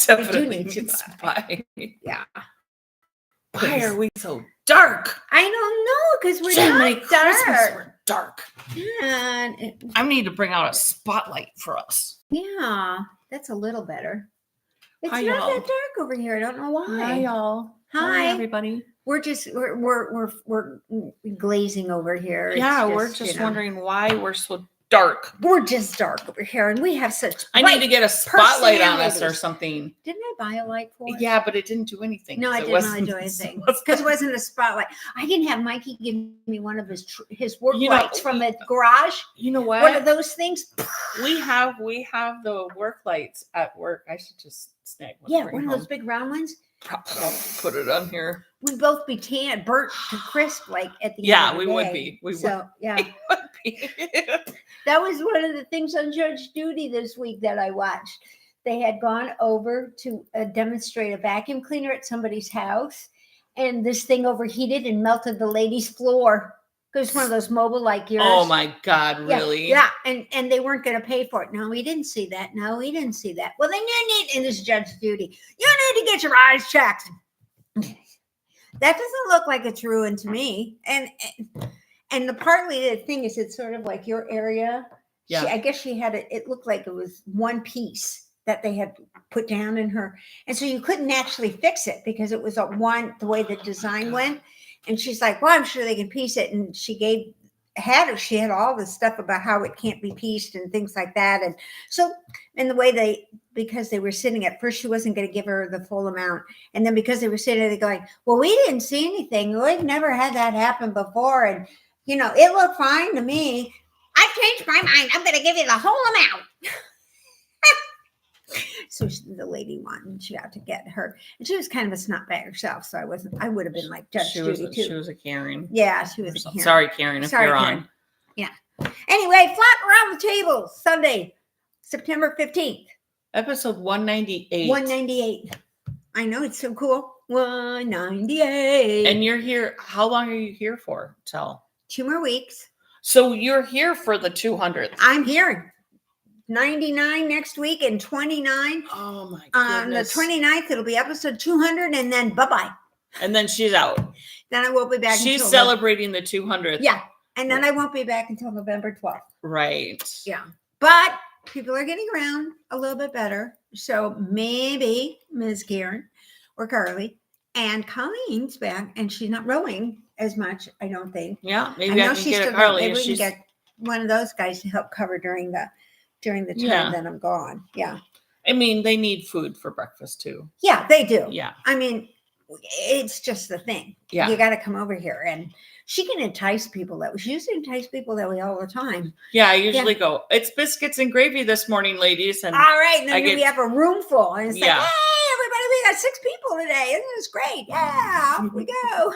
definitely need to buy. Yeah. Why are we so dark? I don't know, because we're So not many Christmas dark. were dark. And I need to bring out a spotlight for us. yeah, that's a little better. It's Hi, not y'all. that dark over here. I don't know why. Hi, y'all. Hi, everybody. We're just we're glazing over here. Yeah, It's we're just wondering why we're so dark. We're just dark over here, and we have such. I need to get a spotlight on us or something. Didn't I buy a light for it? Yeah, but it didn't do anything. No, it didn't really do anything because it wasn't a spotlight. I didn't have Mikey give me one of his work lights from the garage. You know what? One of those things. We have the work lights at work. I should just snag one. Yeah, one of those big round ones. I'll put it on here. We'd both be burnt to crisp, like at the end of the we day. Would be. We so, yeah. We would be. That was one of the things on Judge Judy this week that I watched. They had gone over to demonstrate a vacuum cleaner at somebody's house, and this thing overheated and melted the lady's floor. It was one of those mobile like yours. Oh my God, really? Yeah. And they weren't going to pay for it. No, we didn't see that. No, we didn't see that. Well, then you need, and this is Judge Judy, you need to get your eyes checked. That doesn't look like it's ruined to me. And the partly the thing is, it's sort of like your area. Yeah. I guess she had it looked like it was one piece that they had put down in her. And so you couldn't actually fix it because it was the way the design went. And she's like, well, I'm sure they can piece it. And she had all this stuff about how it can't be pieced and things like that. And so, and the way because they were sitting at first, she wasn't going to give her the full amount. And then because they were sitting there going, well, we didn't see anything. We've never had that happen before. And, it looked fine to me. I've changed my mind. I'm going to give you the whole amount. So the lady wanted, she had to get her, and she was kind of a snotbag herself. So I would have been like Judge Judy too. She was a Karen. Yeah, she was a Karen. Sorry, Karen, if you're Karen. On. Yeah. Anyway, Flock Around the Table, Sunday, September 15th. Episode 198. 198. I know, it's so cool. 198. And you're here. How long are you here for? 2 more weeks. So you're here for the 200th. I'm here. 99 next week and 29. Oh my goodness. On the 29th, it'll be episode 200, and then bye-bye. And then she's out. Then I won't be back. She's celebrating the 200th. Yeah. And then I won't be back until November 12th. Right. Yeah. But people are getting around a little bit better. So maybe Ms. Karen or Carly and Colleen's back, and she's not rowing as much, I don't think. Yeah. Maybe I can get Carly. Maybe we can get one of those guys to help cover during the time that I'm gone. Yeah. I mean, they need food for breakfast too. Yeah, they do. Yeah. I mean, it's just the thing. Yeah. You got to come over here, and she can entice people that way. She used to entice people that way all the time. Yeah, I usually go, it's biscuits and gravy this morning, ladies. And all right. And then we have a room full, and it's like, hey, everybody, we got 6 people today. Isn't this great? Yeah, off we go.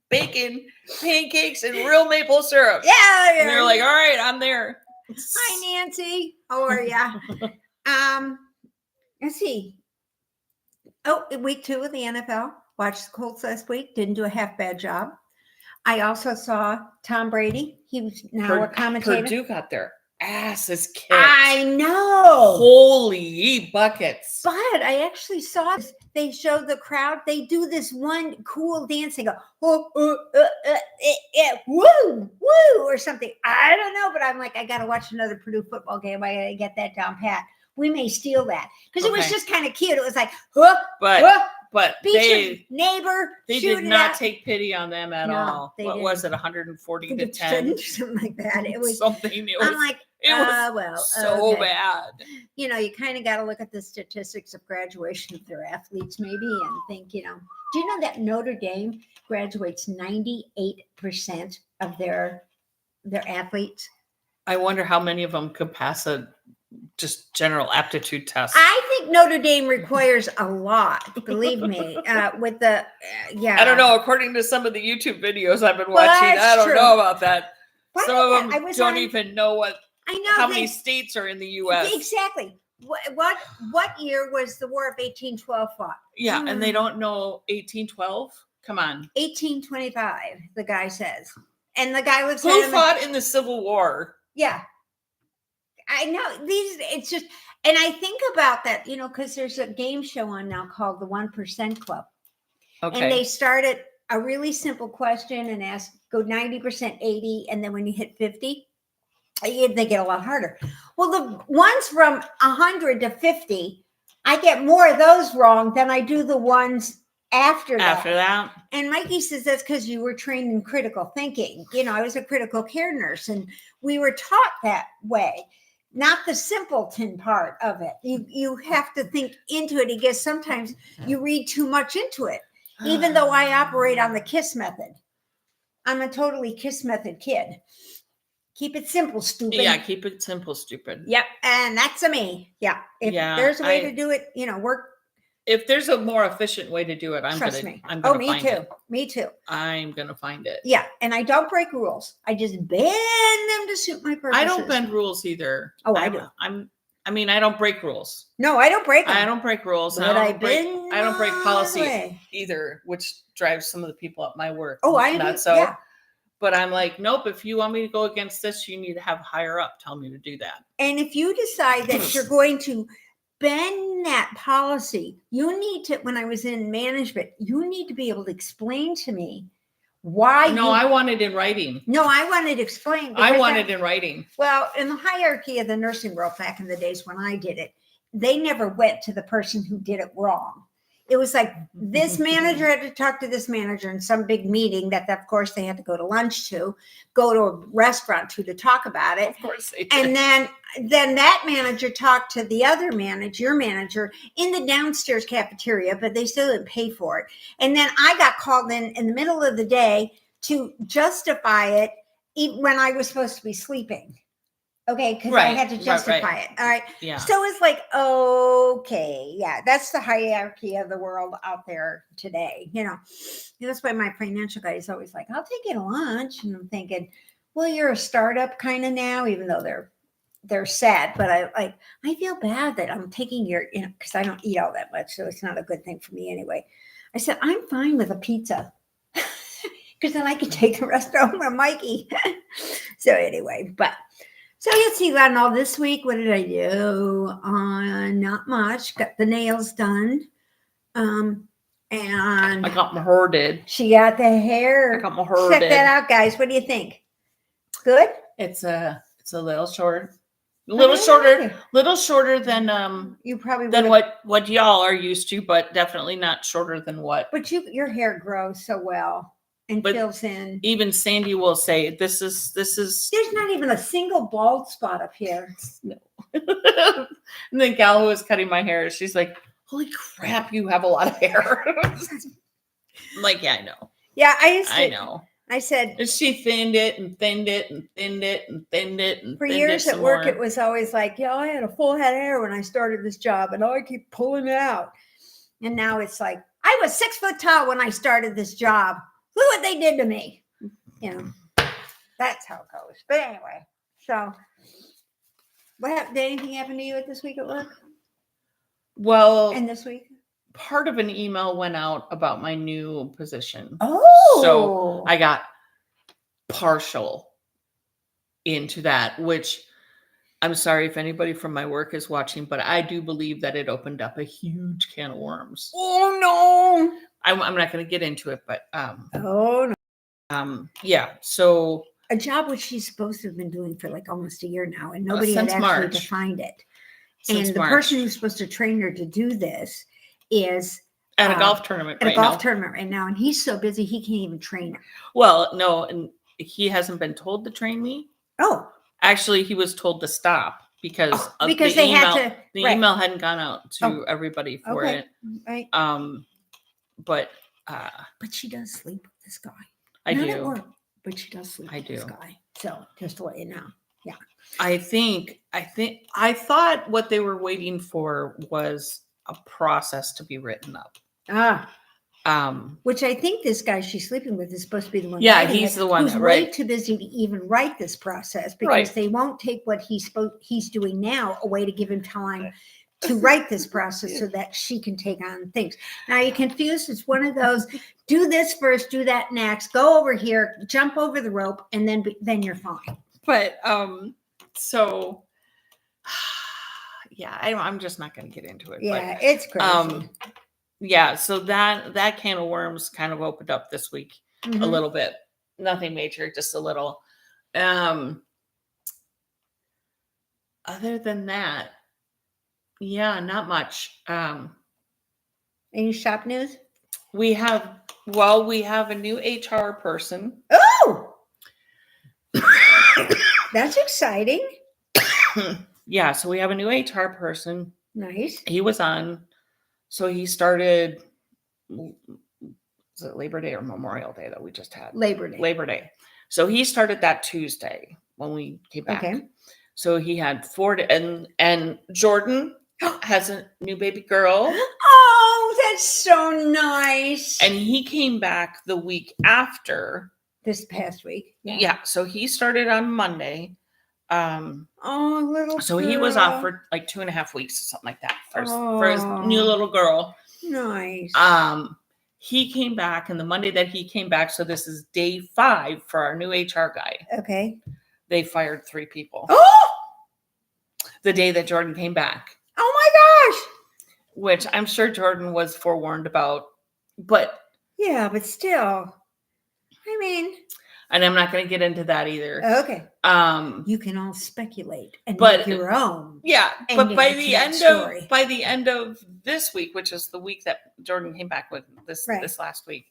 Bacon, pancakes, and real maple syrup. Yeah. And they're like, all right, I'm there. Hi, Nancy. How are ya? Let's see. Oh, week 2 of the NFL. Watched the Colts last week. Didn't do a half bad job. I also saw Tom Brady. He was now a commentator. Purdue got their asses kicked. I know. Holy buckets. But I actually saw this. They showed the crowd. They do this one cool dance. They go, woo, woo, or something. I don't know, but I'm like, I got to watch another Purdue football game. I got to get that down pat. We may steal that because it was just kind of cute. It was like, but they neighbor. They did not take pity on them at all. What was it, 140 to 10? Something like that. It was something. I'm like, so bad. You kind of got to look at the statistics of graduation of their athletes, maybe, and think, do you know that Notre Dame graduates 98% of their athletes? I wonder how many of them could pass a just general aptitude test. I think Notre Dame requires a lot, believe me, with the, I don't know. According to some of the YouTube videos I've been watching, I don't know about that. Some of them don't even know how many states are in the U.S. Exactly. What year was the War of 1812 fought? Yeah, and they don't know 1812? Come on. 1825, the guy says. And the guy looks at him. Who fought in the Civil War? Yeah. I know it's just, and I think about that, because there's a game show on now called the 1% Club. Okay. And they started a really simple question and go 90%, 80, and then when you hit 50, they get a lot harder. Well, the ones from 100 to 50, I get more of those wrong than I do the ones after that. And Mikey says that's because you were trained in critical thinking. I was a critical care nurse, and we were taught that way. Not the simpleton part of it. You have to think into it because sometimes you read too much into it. Even though I operate on the KISS method. I'm a totally KISS method kid. Keep it simple, stupid. Yeah, keep it simple, stupid. Yep, and that's a me. Yeah. If there's a way to do it, work. If there's a more efficient way to do it, I'm gonna find it. Me too. I'm gonna find it. Yeah, and I don't break rules. I just bend them to suit my purposes. I don't bend rules either. Oh, I do. I don't break rules. No, I don't break them. I don't break rules. But I don't break policy either, which drives some of the people at my work. Oh, I do. So. Yeah. But I'm like, nope, if you want me to go against this, you need to have higher up tell me to do that. And if you decide that you're going to bend that policy, you need to, when I was in management, you need to be able to explain to me why. No, I want it in writing. No, I wanted to explain. I want it in writing. Well, in the hierarchy of the nursing world back in the days when I did it, they never went to the person who did it wrong. It was like this manager had to talk to this manager in some big meeting that of course they had to go to lunch to, go to a restaurant to talk about it. Of course they did. And then that manager talked to the other manager, your manager, in the downstairs cafeteria, but they still didn't pay for it. And then I got called in the middle of the day to justify it when I was supposed to be sleeping. Okay, because I had to justify it. All right. Yeah. So it's like, okay, yeah, that's the hierarchy of the world out there today. That's why my financial guy is always like, I'll take you to lunch. And I'm thinking, well, you're a startup kind of now, even though they're sad. But I feel bad that I'm taking your, because I don't eat all that much. So it's not a good thing for me anyway. I said, I'm fine with a pizza. Because then I can take the rest home with Mikey. So anyway, So let's see, Lionel, this week, what did I do? Not much. Got the nails done. And I got my hair did. She got the hair. I got my hair Check did. that out, guys. What do you think? Good? It's a little short. Little shorter than you probably than what y'all are used to, but definitely not shorter than what. But your hair grows so well. And fills in. Even Sandy will say, this is. There's not even a single bald spot up here. No. And the gal who was cutting my hair, she's like, holy crap, you have a lot of hair. I'm like, yeah, I know. Yeah, I know. I said. And she thinned it and thinned it and thinned it and thinned it. And for years at work, it was always like, I had a full head of hair when I started this job and I keep pulling it out. And now it's like, I was 6 foot tall when I started this job. Look what they did to me. That's how it goes. But anyway, so what happened? Did anything happen to you this week at work? Well, and this week? Part of an email went out about my new position. Oh. So I got partial into that, which I'm sorry if anybody from my work is watching, but I do believe that it opened up a huge can of worms. Oh, no. I'm not going to get into it, but oh no. Yeah. So a job which she's supposed to have been doing for like almost a year now, and nobody had actually defined it. And the person who's supposed to train her to do this is at a golf tournament. Tournament right now, and he's so busy he can't even train her. Well, no, and he hasn't been told to train me. Oh, actually, he was told to stop because they had to. The email hadn't gone out to everybody for it. Right. But she does sleep with this guy. Not do. At work, but she does sleep with this guy. So just to let you know. Yeah. I thought what they were waiting for was a process to be written up. Which I think this guy she's sleeping with is supposed to be the one. Yeah, he's the one who's way too busy to even write this process because they won't take what he's doing now away to give him time to write this process so that she can take on things. Now you're confused. It's one of those, do this first, do that next, go over here, jump over the rope, and then you're fine. But so Yeah, I'm just not going to get into it. Yeah, it's But crazy. yeah, so that can of worms kind of opened up this week a Mhm. little bit. Nothing major, just a little. Other than that, yeah, not much. Any shop news? We have a new HR person. Oh, that's exciting. Yeah, so we have a new HR person. Nice. He was on, so he started, was it Labor Day or Memorial Day that we just had? Labor Day. Labor Day. So he started that Tuesday when we came back. Okay. So he had 4 and Jordan has a new baby girl. Oh, that's so nice. And he came back the week after. This past week. Yeah. So he started on Monday. Oh, little. So he was off for like 2.5 weeks or something like that for his Oh. new little girl. Nice. He came back, and the Monday that he came back, so this is day 5 for our new HR guy. Okay. They fired 3 people. Oh! The day that Jordan came back. Oh my gosh. Which I'm sure Jordan was forewarned about, but yeah, but still, I mean, and I'm not going to get into that either. Okay. You can all speculate and make your own. Yeah, but by the end of this week, which is the week that Jordan came back with this last week,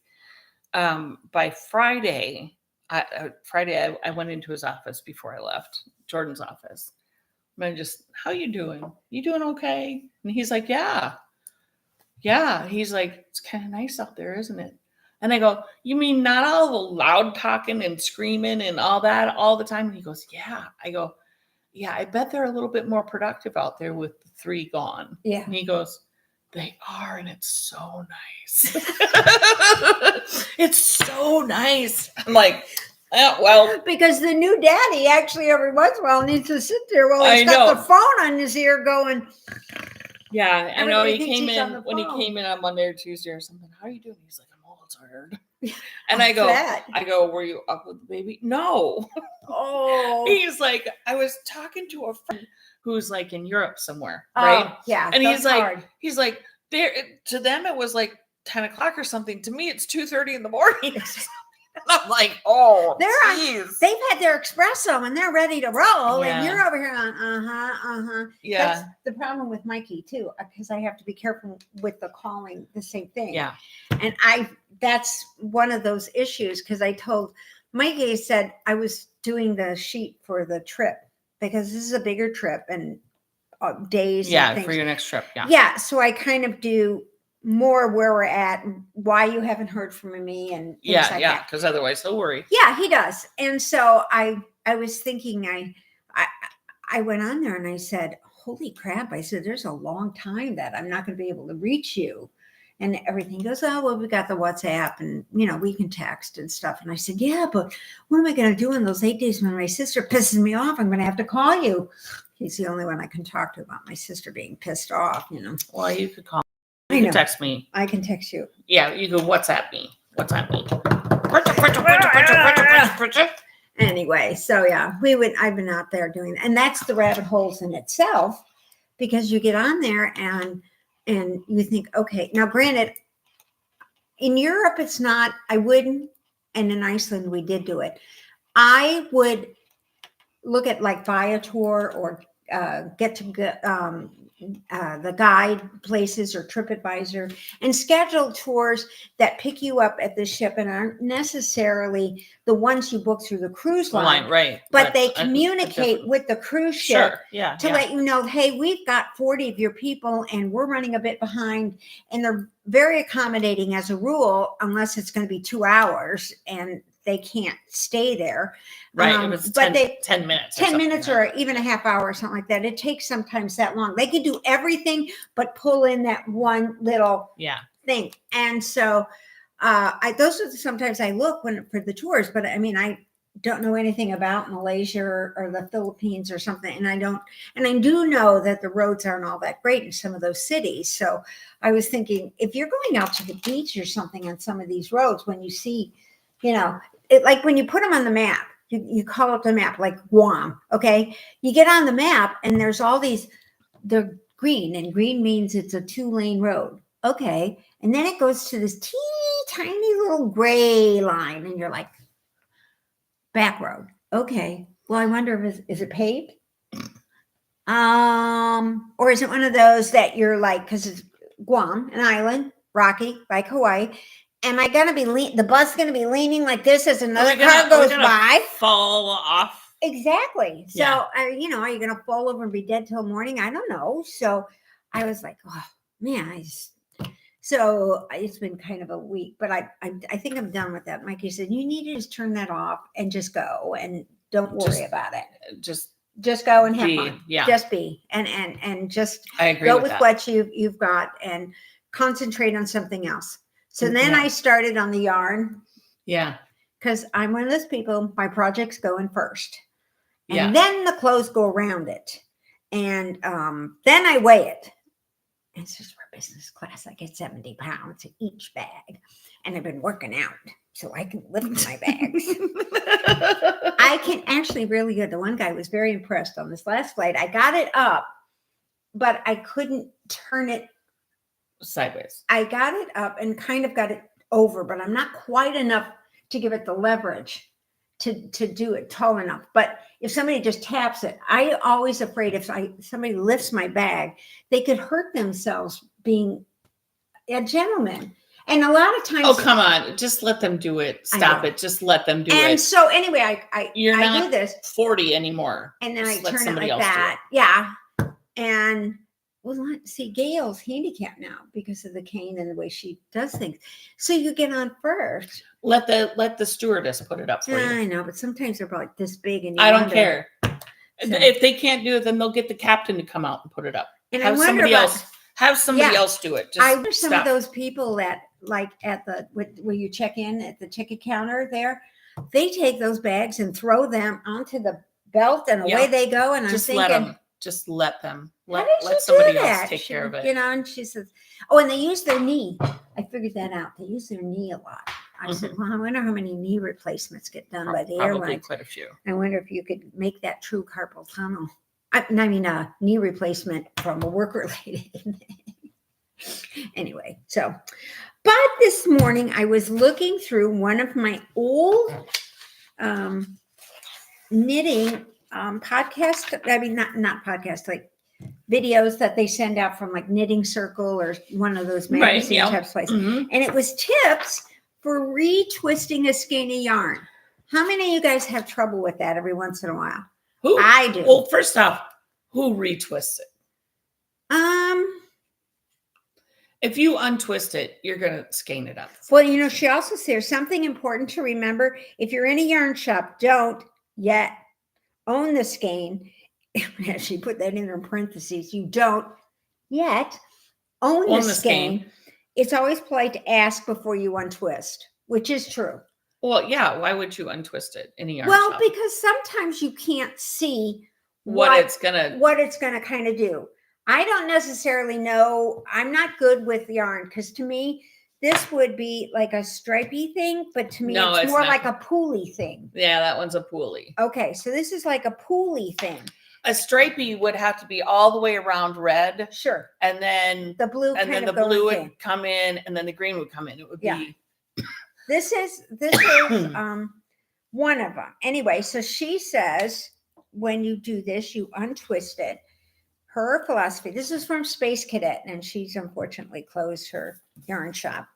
by Friday, I went into his office before I left, Jordan's office. And how you doing? You doing okay? And he's like, yeah. He's like, it's kind of nice out there, isn't it? And I go, you mean not all the loud talking and screaming and all that all the time? And he goes, yeah. I go, yeah, I bet they're a little bit more productive out there with the 3 gone. Yeah. And he goes, they are, and it's so nice. It's so nice. I'm like, well, because the new daddy actually every once in a while needs to sit there while he's got the phone on his ear going. Yeah, I know. He came in when he came in on Monday or Tuesday or something. How are you doing? He's like, I'm all tired. And I go, were you up with the baby? No. Oh. He's like, I was talking to a friend who's like in Europe somewhere, right? Yeah. And he's like, there to them it was like 10 o'clock or something. To me, it's 2:30 in the morning. And I'm like, oh, they've had their espresso and they're ready to roll, and you're over here on Yeah. That's the problem with Mikey too, because I have to be careful with the calling the same thing. Yeah. And that's one of those issues, because I told Mikey, I said I was doing the sheet for the trip because this is a bigger trip and days. Yeah, and for your next trip. Yeah. Yeah. So I kind of do more where we're at, why you haven't heard from me, and things like that. Because otherwise he'll worry. Yeah, he does. And so I was thinking, I went on there and I said, holy crap. I said, there's a long time that I'm not going to be able to reach you. And everything goes, oh, well, we got the WhatsApp and, we can text and stuff. And I said, yeah, but what am I going to do in those 8 days when my sister pisses me off? I'm going to have to call you. He's the only one I can talk to about my sister being pissed off, Well, you could call. You can text me. I can text you. Yeah, you can WhatsApp me. Anyway, so yeah, I've been out there doing that. And that's the rabbit holes in itself, because you get on there and you think, okay, now granted, in Europe, it's not, I wouldn't, and in Iceland, we did do it. I would look at like Viator or get to the guide places or TripAdvisor and schedule tours that pick you up at the ship and aren't necessarily the ones you book through the cruise line, right? But they communicate with the cruise ship to let you know, hey, we've got 40 of your people and we're running a bit behind, and they're very accommodating as a rule, unless it's going to be 2 hours and they can't stay there. Right. If it's 10 minutes. 10 minutes or even a half hour or something like that. It takes sometimes that long. They can do everything but pull in that one little thing. And so those are sometimes I look for the tours, but I mean, I don't know anything about Malaysia or the Philippines or something. And I do know that the roads aren't all that great in some of those cities. So I was thinking, if you're going out to the beach or something on some of these roads, when you see, like when you put them on the map, you call up the map like Guam. Okay. You get on the map and there's all these, they're green, and green means it's a 2-lane road. Okay. And then it goes to this teeny tiny little gray line, and you're like, back road. Okay. Well, I wonder if is it paved? Or is it one of those that you're like, because it's Guam, an island, rocky, like Hawaii. Am I going to be the bus going to be leaning like this as another car goes by? Fall off. Exactly. So, Yeah. are you going to fall over and be dead till morning? I don't know. So I was like, oh man, so it's been kind of a week, but I think I'm done with that. Mikey said, you need to just turn that off and just go and don't worry about it. Just go and have fun. Yeah. Just be and just I agree go with with that. what you've got and concentrate on something else. So then I started on the yarn. Yeah. Because I'm one of those people, my projects go in first. Yeah. And then the clothes go around it. And then I weigh it. And it's just for business class. I get 70 pounds in each bag. And I've been working out so I can lift my bags. I can actually really good. The one guy was very impressed on this last flight. I got it up, but I couldn't turn it sideways. I got it up and kind of got it over, but I'm not quite enough to give it the leverage to do it tall enough. But if somebody just taps it, I always afraid if somebody lifts my bag, they could hurt themselves being a gentleman. And a lot of times, oh come on, just let them do it. Stop it. Just let them do it. And so anyway, I not do this 40 anymore. And then just I turn it like that. Yeah. And well, see, Gail's handicapped now because of the cane and the way she does things. So you get on first. Let the stewardess put it up for you. I know, but sometimes they're like this big, and I don't care. So, if they can't do it, then they'll get the captain to come out and put it up. And have somebody else do it. Just I wish some of those people that like at the where you check in at the ticket counter there, they take those bags and throw them onto the belt, and away they go. And just I'm thinking, let them. Let let somebody else take care of it. And she says, oh, and they use their knee. I figured that out. They use their knee a lot. I said, well, I wonder how many knee replacements get done by the airlines. Probably quite a few. I wonder if you could make that true carpal tunnel. I mean, a knee replacement from a work-related. Anyway, so, but this morning I was looking through one of my old knitting podcast. I mean, not podcast, like videos that they send out from like Knitting Circle or one of those magazine type places. Mm-hmm. And it was tips for retwisting a skein of yarn. How many of you guys have trouble with that every once in a while? Who? I do. Well, first off, who retwists it? If you untwist it, you're going to skein it up. Well, she also says something important to remember. If you're in a yarn shop, don't yet own the skein. She put that in her parentheses. You don't yet own the skein. It's always polite to ask before you untwist, which is true. Well, yeah. Why would you untwist it in a yarn shop? Well, because sometimes you can't see what it's gonna kind of do. I don't necessarily know. I'm not good with yarn because to me, this would be like a stripy thing, but to me, it's more like a pulley thing. Yeah, that one's a pulley. Okay, so this is like a pulley thing. A stripy would have to be all the way around red. Sure. And then the blue would come in, and then the green would come in. It would be. This is one of them. Anyway, so she says when you do this, you untwist it. Her philosophy, this is from Space Cadet, and she's unfortunately closed her yarn shop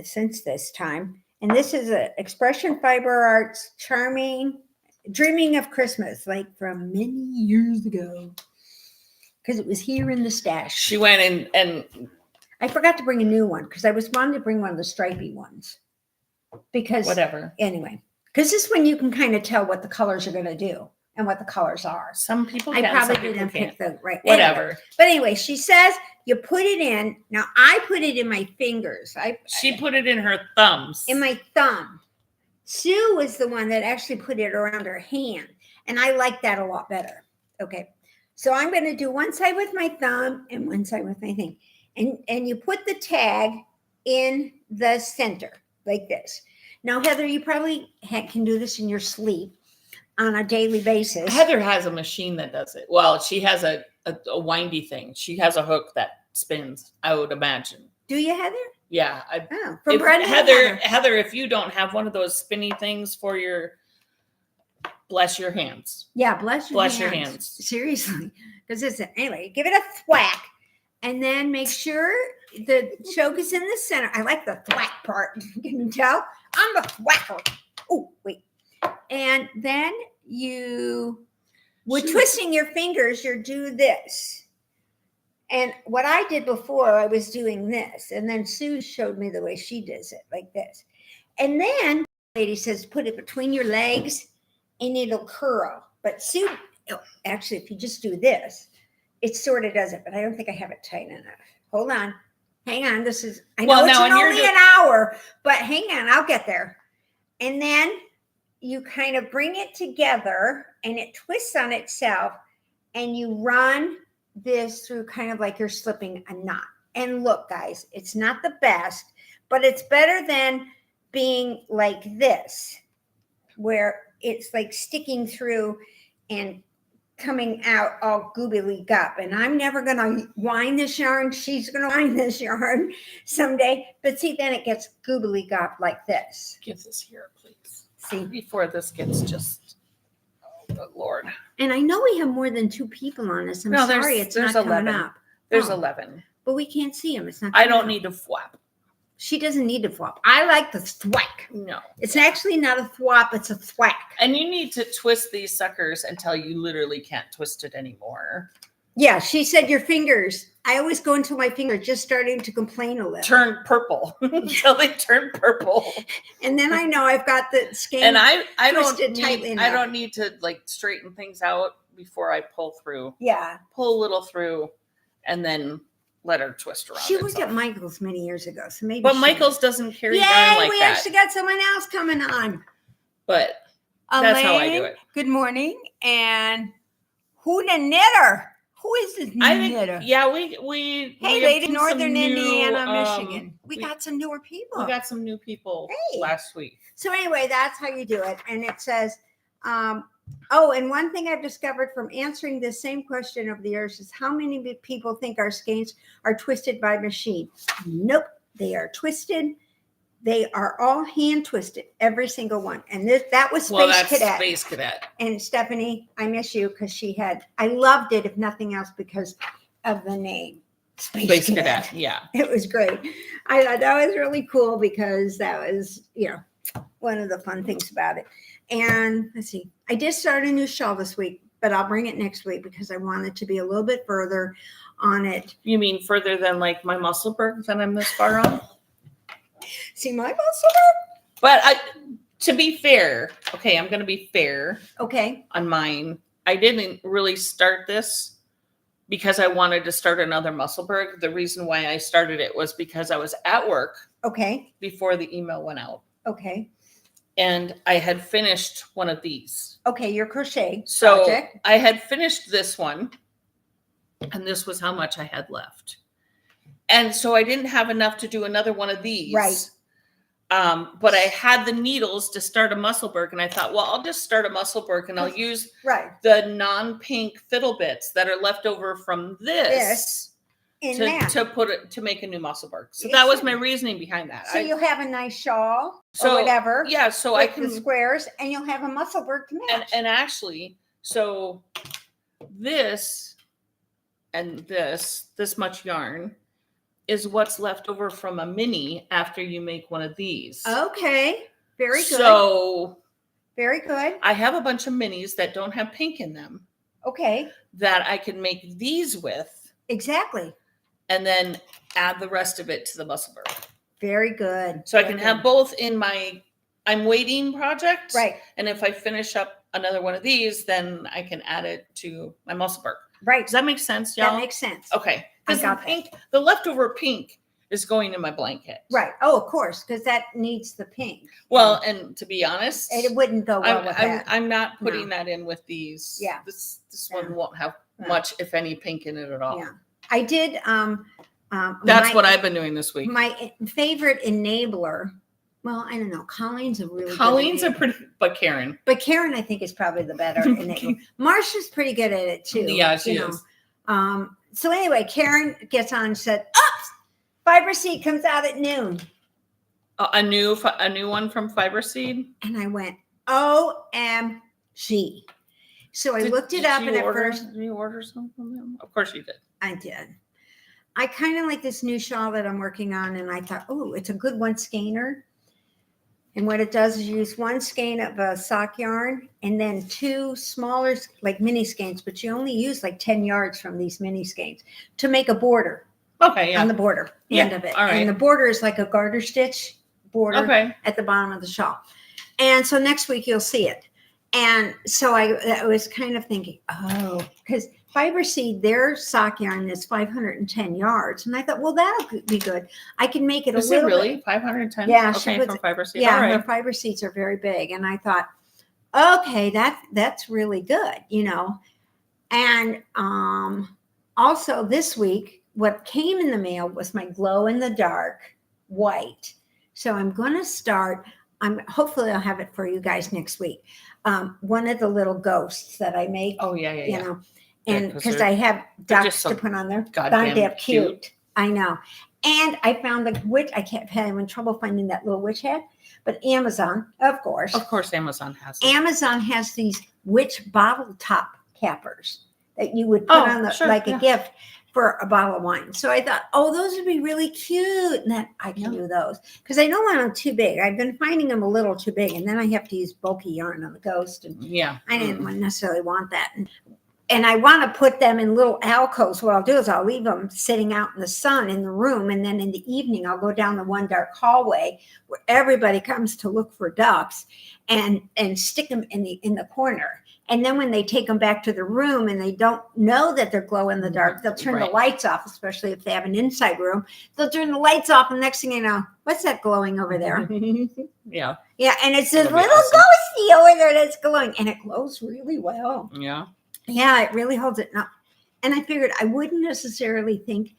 since this time. And this is a Expression Fiber Arts Dreaming of Christmas, like from many years ago, because it was here in the stash. She went in and I forgot to bring a new one because I was wanting to bring one of the stripy ones. Because whatever. Anyway, because this one you can kind of tell what the colors are going to do. And what the colors are. Some people I probably didn't pick the right. Whatever. Anyway. But anyway, she says you put it in. Now I put it in my fingers. She put it in her thumbs. In my thumb. Sue was the one that actually put it around her hand. And I like that a lot better. Okay. So I'm going to do one side with my thumb and one side with my thing. And you put the tag in the center like this. Now, Heather, you probably can do this in your sleep on a daily basis. Heather has a machine that does it. Well, she has a windy thing. She has a hook that spins, I would imagine. Do you, Heather? Yeah. From Brenda. Heather, if you don't have one of those spinny things for your, bless your hands. Yeah, bless your hands. Seriously. Because it's, anyway, give it a thwack. And then make sure the choke is in the center. I like the thwack part. Can you tell? I'm the thwacker. Oh, wait. And then with twisting your fingers, you do this. And what I did before, I was doing this. And then Sue showed me the way she does it, like this. And then the lady says, put it between your legs and it'll curl. But Sue, actually, if you just do this, it sort of does it. But I don't think I have it tight enough. Hold on. Hang on. This is, I know it's only an hour, but hang on. I'll get there. And then you kind of bring it together and it twists on itself and you run this through kind of like you're slipping a knot. And look, guys, it's not the best, but it's better than being like this, where it's like sticking through and coming out all goobly gup. And I'm never going to wind this yarn. She's going to wind this yarn someday. But see, then it gets goobly gup like this. Give this here, please. See? Before this gets just, oh, good Lord. And I know we have more than 2 people on this. I'm sorry it's not 11. coming up. There's 11. But we can't see them. It's not. I don't need to flap. She doesn't need to flop. I like the thwack. No. It's actually not a thwap, it's a thwack. And you need to twist these suckers until you literally can't twist it anymore. Yeah, she said your fingers. I always go until my fingers just starting to complain a little. Turn purple until they turn purple. And then I know I've got the skein. And I don't need to like straighten things out before I pull through. Yeah. Pull a little through and then let her twist around. She worked at Michael's many years ago, so maybe. But Michael's doesn't carry yarn like we that. actually got someone else coming on. But that's how I do it. Good morning. And who the knitter? Who is this knitter? Yeah, we Hey, lady, Northern Indiana, Michigan. We got some newer people. We got some new people last week. So anyway, that's how you do it. And it says, oh, and one thing I've discovered from answering this same question over the years is how many people think our skeins are twisted by machine? Nope, they are twisted. They are all hand twisted, every single one. And that was Space Cadet. And Stephanie, I miss you because I loved it, if nothing else, because of the name. Space Cadet, yeah. It was great. I thought that was really cool because that was, one of the fun things about it. And let's see, I did start a new shawl this week, but I'll bring it next week because I want it to be a little bit further on it. You mean further than like my Musselburgh that I'm this far on? See my Musselburgh? But to be fair, okay, I'm going to be fair. Okay. On mine, I didn't really start this because I wanted to start another Musselburgh. The reason why I started it was because I was at work. Okay. Before the email went out. Okay. And I had finished one of these. Okay, your crochet project. So I had finished this one, and this was how much I had left. And so I didn't have enough to do another one of these. Right. But I had the needles to start a Musselburgh, and I thought, well, I'll just start a Musselburgh, and I'll use the non-pink fiddle bits that are left over from this. To make a new Musselburgh. So that was my reasoning behind that. So you'll have a nice shawl or whatever. Yeah, so I can the squares and you'll have a Musselburgh to match. And actually, so this and this much yarn is what's left over from a mini after you make one of these. Okay. Very good. So very good. I have a bunch of minis that don't have pink in them. Okay. That I can make these with. Exactly. And then add the rest of it to the Musselburgh. Very good. So I can have both in my I'm waiting project. Right. And if I finish up another one of these, then I can add it to my Musselburgh. Right. Does that make sense, y'all? That makes sense. Okay. I got pink, the leftover pink is going in my blanket. Right. Oh, of course, because that needs the pink. Well, and to be honest, it wouldn't go well with that. I'm not putting that in with these. Yeah. This one won't have much, if any, pink in it at all. Yeah. I did. That's what I've been doing this week. My favorite enabler Well, I don't know. Colleen's a really Colleen's good a pretty, but Karen. but Karen, I think, is probably the better. Marsha's pretty good at it too. Yeah, she is. So anyway, Karen gets on and said, "Oops, Fiber Seed comes out at noon," A new one from Fiber Seed. and I went, "OMG!" So I looked it up, and at first, did you order something from them? Of course you did. I did. I kind of like this new shawl that I'm working on, and I thought, oh, it's a good one skeiner. And what it does is you use one skein of a sock yarn and then two smaller, like mini skeins, but you only use like 10 yards from these mini skeins to make a border. Okay, yeah. On the border end of it. All right. And the border is like a garter stitch border at the bottom of the shawl. And so next week you'll see it. And so I was kind of thinking, because Fiber Seed, their sock yarn is 510 yards. And I thought, well, that'll be good. I can make it a little really? 510? Yeah. Okay, from Fiber Seed. Yeah, all right. her Fiber Seeds are very big. And I thought, okay, that's really good, And also this week, what came in the mail was my glow in the dark white. So I'm going to start, hopefully I'll have it for you guys next week. One of the little ghosts that I make. Oh, yeah. And because I have ducks to put on there. Goddamn cute. I know. And I found the witch. I'm in trouble finding that little witch hat. But Amazon, of course. Of course, Amazon has it. Amazon has these witch bottle top cappers that you would put on a gift for a bottle of wine. So I thought, those would be really cute. And then I can do those. Because I don't want them too big. I've been finding them a little too big. And then I have to use bulky yarn on the ghost. And I didn't necessarily want that. And I want to put them in little alcoves. What I'll do is I'll leave them sitting out in the sun in the room. And then in the evening, I'll go down the one dark hallway where everybody comes to look for ducks and stick them in the corner. And then when they take them back to the room and they don't know that they're glow in the dark, they'll turn the lights off, especially if they have an inside room. They'll turn the lights off. And next thing you know, what's that glowing over there? Yeah. Yeah. And it's this little ghosty over there that's glowing. And it glows really well. Yeah. Yeah, it really holds it up. And I figured I wouldn't necessarily think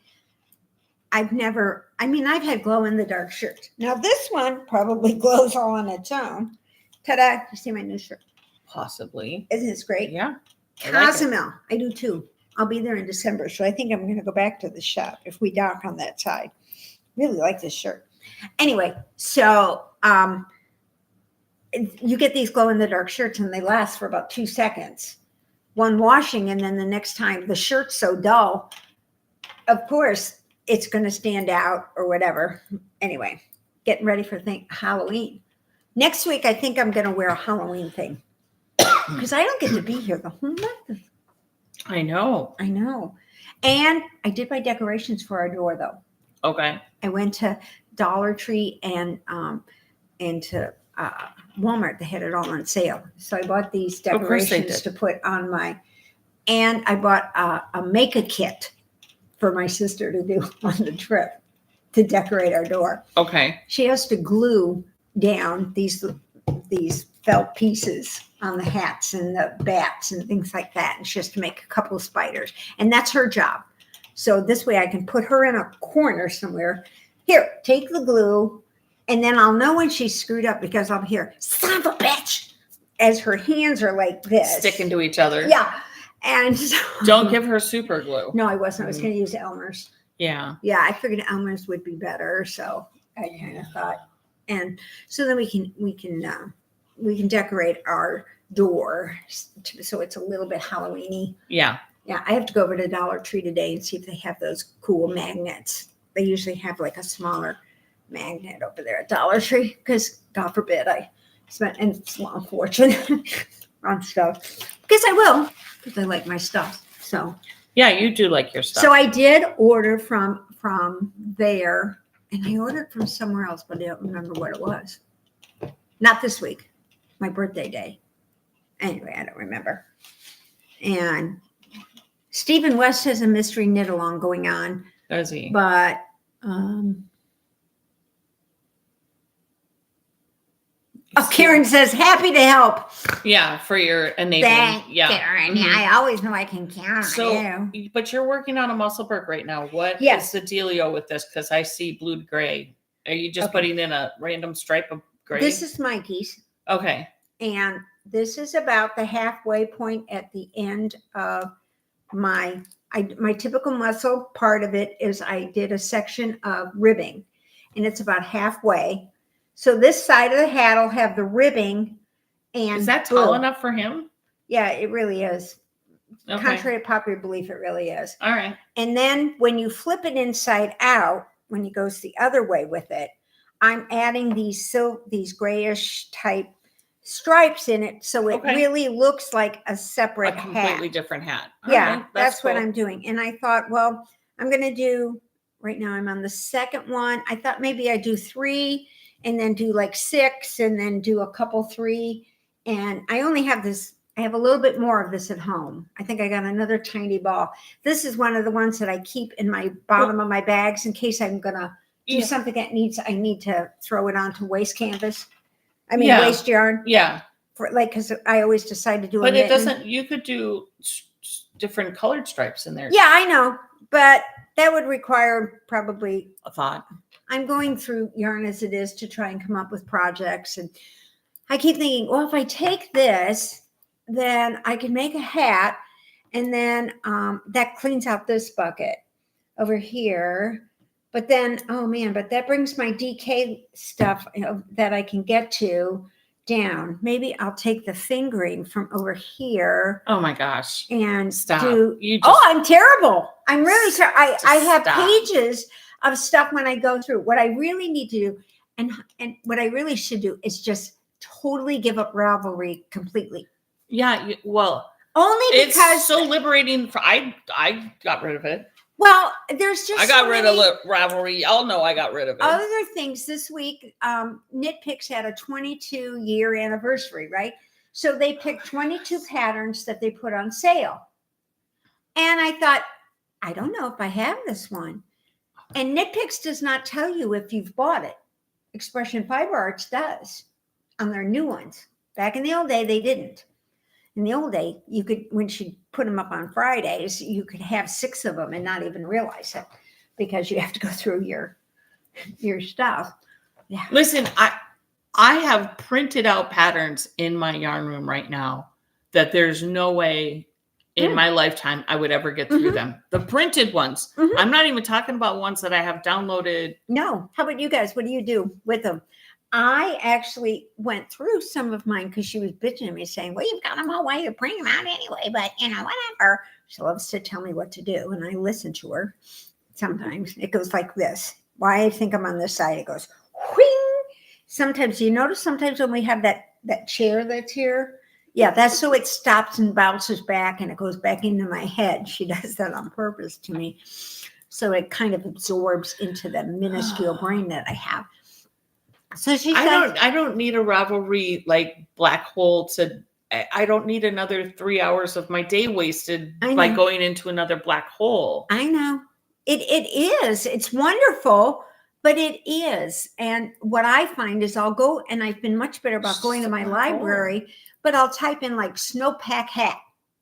I've had glow in the dark shirts. Now this one probably glows all on its own. Ta-da. You see my new shirt? Possibly. Isn't this great? Yeah. Cozumel. I do too. I'll be there in December. So I think I'm going to go back to the shop if we dock on that side. Really like this shirt. Anyway, so you get these glow in the dark shirts and they last for about 2 seconds. One washing, and then the next time the shirt's so dull, of course it's going to stand out or whatever. Anyway, getting ready for Halloween. Next week, I think I'm going to wear a Halloween thing because I don't get to be here the whole month. I know. And I did my decorations for our door though. Okay. I went to Dollar Tree and to Walmart. They had it all on sale. So I bought these decorations to put on and I bought a make-a kit for my sister to do on the trip to decorate our door. Okay. She has to glue down these felt pieces on the hats and the bats and things like that. And she has to make a couple of spiders. And that's her job. So this way I can put her in a corner somewhere. Here, take the glue. And then I'll know when she's screwed up because I'll hear, son of a bitch, as her hands are like this. Sticking to each other. Yeah. And so, don't give her super glue. No, I wasn't. I was going to use Elmer's. Yeah. Yeah, I figured Elmer's would be better. So I kind of thought. And so then we can decorate our door so it's a little bit Halloween-y. Yeah. Yeah, I have to go over to Dollar Tree today and see if they have those cool magnets. They usually have like a smaller magnet over there at Dollar Tree because God forbid I spent a small fortune on stuff because I will because I like my stuff. So yeah, you do like your stuff. So I did order from there and I ordered from somewhere else, but I don't remember what it was. Not this week, my birthday day. Anyway, I don't remember. And Stephen West has a mystery knit along going on. Does he? But Karen says, happy to help. Yeah, for your enabling. Thanks, Karen. Yeah, I always know I can count on you. But you're working on a musselburg right now. What is the dealio with this? Because I see blue to gray Are you just Okay. putting in a random stripe of gray? This is Mikey's. Okay. And this is about the halfway point at the end of my typical muscle. Part of it is I did a section of ribbing, and it's about halfway. So this side of the hat will have the ribbing. And is that tall enough for him? Yeah, it really is. Okay. Contrary to popular belief, it really is. All right. And then when you flip it inside out, when it goes the other way with it, I'm adding these grayish type stripes in it, so it really looks like a separate hat. A completely hat. different hat. All right, that's cool. What I'm doing. And I thought, well, I'm going to do, right now I'm on the second one. I thought maybe I'd do 3 and then do like 6 and then do a couple 3. And I only have this, I have a little bit more of this at home. I think I got another tiny ball. This is one of the ones that I keep in my bottom of my bags in case I'm going to do something that I need to throw it onto waste canvas. I mean, waste yarn. Yeah. For like, because I always decide to do but it doesn't, you could do different colored stripes in there. Yeah, I know. But that would require probably a thought. I'm going through yarn as it is to try and come up with projects. And I keep thinking, well, if I take this, then I can make a hat. And then that cleans out this bucket over here. But then, oh man, but that brings my DK stuff that I can get to down. Maybe I'll take the fingering from over here. Oh my gosh. And stop. I'm terrible. I'm really sorry. I have pages of stuff when I go through. What I really need to do and what I really should do is just totally give up Ravelry completely. Yeah, well, only because it's so liberating. I got rid of it. Well, there's just I got rid of Ravelry. Y'all know I got rid of it. Other things this week, Knit Picks had a 22-year anniversary, right? So they picked 22 patterns that they put on sale. And I thought, I don't know if I have this one. And Knit Picks does not tell you if you've bought it. Expression Fiber Arts does on their new ones. Back in the old day, they didn't. In the old day, you could, when she put them up on Fridays, you could have 6 of them and not even realize it because you have to go through your stuff. Yeah. Listen, I have printed out patterns in my yarn room right now that there's no way in my lifetime I would ever get through them. The printed ones. I'm not even talking about ones that I have downloaded. No. How about you guys? What do you do with them? I actually went through some of mine because she was bitching at me saying, well, you've got them all while you're printing them out anyway, but whatever. She loves to tell me what to do. And I listen to her. Sometimes it goes like this. Why I think I'm on this side, it goes, whing. Sometimes you notice when we have that chair that's here. Yeah, that's so it stops and bounces back and it goes back into my head. She does that on purpose to me. So it kind of absorbs into the minuscule brain that I have. So she said, I don't need a Ravelry like black hole to, I don't need another 3 hours of my day wasted by going into another black hole. I know. It is. It's wonderful, but it is. And what I find is I'll go, and I've been much better about going to my library, but I'll type in like snowpack hat.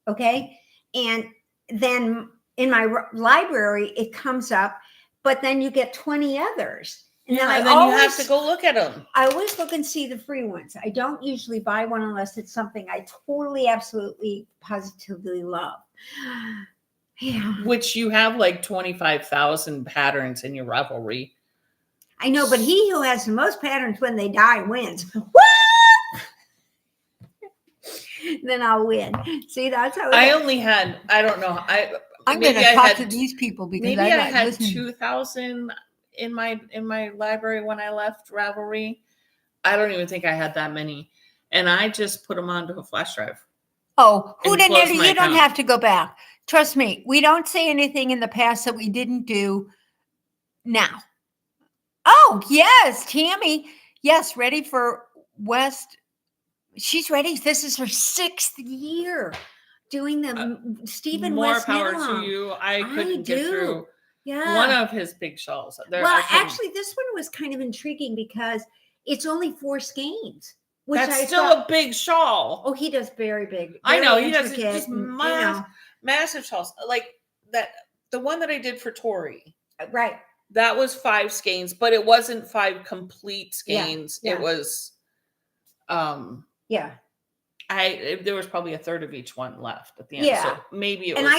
Okay. And then in my library, it comes up, but then you get 20 others. And then, you have to go look at them. I always look and see the free ones. I don't usually buy one unless it's something I totally, absolutely, positively love. Yeah. Which you have like 25,000 patterns in your Ravelry. I know, but he who has the most patterns when they die wins. Then I'll win. See, that's how I only had, I don't know. I'm going to talk to these people because maybe I had 2,000 in my library when I left Ravelry. I don't even think I had that many. And I just put them onto a flash drive. Oh, you don't have to go back. Trust me, we don't say anything in the past that we didn't do now. Oh, yes, Tammy. Yes, ready for West. She's ready. This is her 6th year doing the Stephen More West power knit-along. to you. I couldn't get through one of his big shawls. Well, actually, this one was kind of intriguing because it's only 4 skeins. Which That's still a big shawl. Oh, he does very big. I know he does just massive shawls like that. The one that I did for Tori, right? That was 5 skeins, but it wasn't 5 complete skeins. Yeah. It was Yeah. there was probably a third of each one left at the end. Yeah. So maybe it And was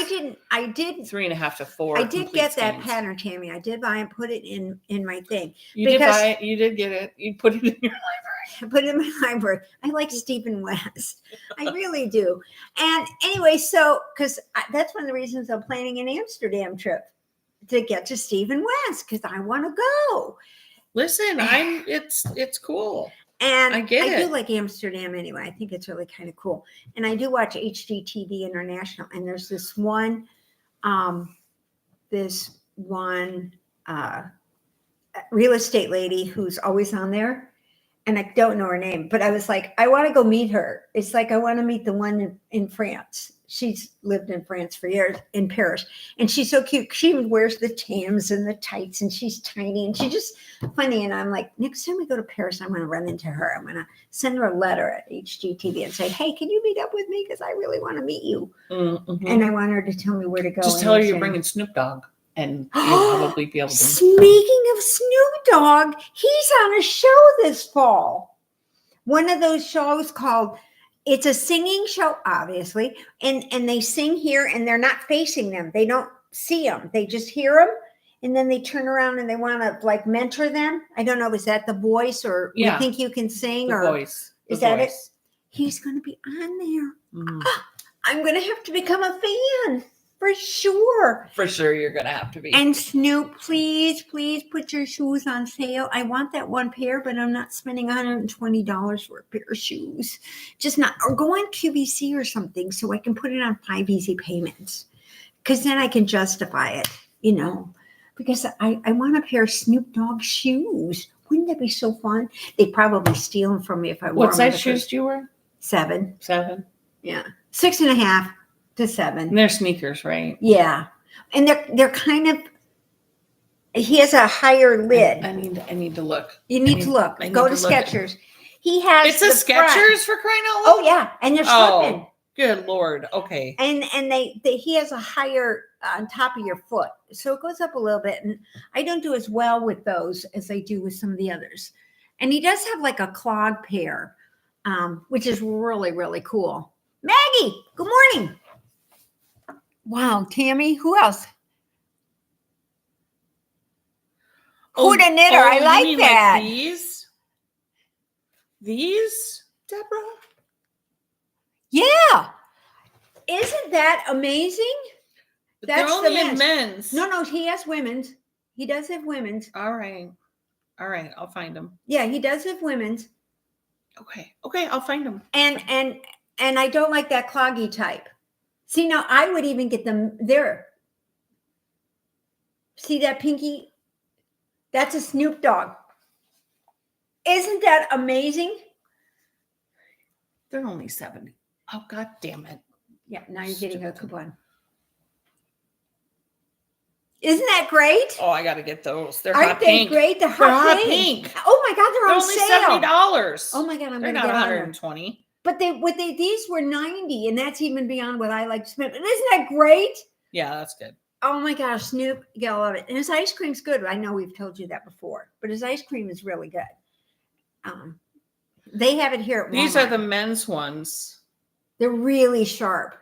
I did 3.5 to 4. I did get that skeins. pattern, Tammy. I did buy and put it in my thing. You did buy it. You did get it. You put it in your library. I put it in my library. I like Stephen West. I really do. And anyway, so because that's one of the reasons I'm planning an Amsterdam trip, to get to Stephen West, because I want to go. Listen, it's cool. And I get do it. like Amsterdam anyway. I think it's really kind of cool. And I do watch HGTV International. And there's this one real estate lady who's always on there. And I don't know her name, but I was like, I want to go meet her. It's like, I want to meet the one in France. She's lived in France for years, in Paris. And she's so cute. She even wears the Tams and the tights, and she's tiny, and she's just funny. And I'm like, next time we go to Paris, I'm going to run into her. I'm going to send her a letter at HGTV and say, hey, can you meet up with me? Because I really want to meet you. Mm-hmm. And I want her to tell me where to go. Just tell her you're bringing Snoop Dogg, and you'll probably be able to. Speaking of Snoop Dogg, he's on a show this fall. One of those shows called, it's a singing show, obviously, and they sing here, and they're not facing them. They don't see them. They just hear them, and then they turn around and they want to like mentor them. I don't know, is that The Voice, or Yeah. You Think You Can Sing? The Or Voice. Is that it? He's going to be on there. Mm. I'm going to have to become a fan. For sure. For sure, you're going to have to be. And Snoop, please put your shoes on sale. I want that one pair, but I'm not spending $120 for a pair of shoes. Just not. Or go on QVC or something so I can put it on 5 easy payments. Because then I can justify it, because I want a pair of Snoop Dogg shoes. Wouldn't that be so fun? They'd probably steal them from me if I wore them. What size shoes do you wear? 7. 7. Yeah. 6.5 to 7. And they're sneakers, right? Yeah. And they're kind of, he has a higher lid. I need to look. You need to look. I need Go to to look. Skechers. He has It's a the front. Skechers for crying out loud. Oh yeah, and they're Oh. slipping. Good Lord. Okay. And he has a higher on top of your foot, so it goes up a little bit. And I don't do as well with those as I do with some of the others. And he does have like a clog pair, which is really, really cool. Maggie, good morning. Wow, Tammy, who else? Oh, Who the knitter? I you like mean that. These, Deborah? Yeah. Isn't that amazing? But That's they're only the in men's. No, he has women's. He does have women's. All right. I'll find them. Yeah, he does have women's. Okay. I'll find them. And I don't like that cloggy type. See, now I would even get them there. See that pinky? That's a Snoop Dogg. Isn't that amazing? They're only 70. Oh, God damn it. Yeah, now you're getting a coupon. Isn't that great? Oh, I got to get those. They're Aren't hot they pink. great? The They're hot hot pink. pink. Oh my God, they're They're on only sale. $70. Oh my God, I'm They're going to not get on them. 120. But these were 90, and that's even beyond what I like to spend. But isn't that great? Yeah, that's good. Oh my gosh, Snoop, you gotta love it. And his ice cream's good. I know we've told you that before, but his ice cream is really good. They have it here at Walmart. These are the men's ones. They're really sharp.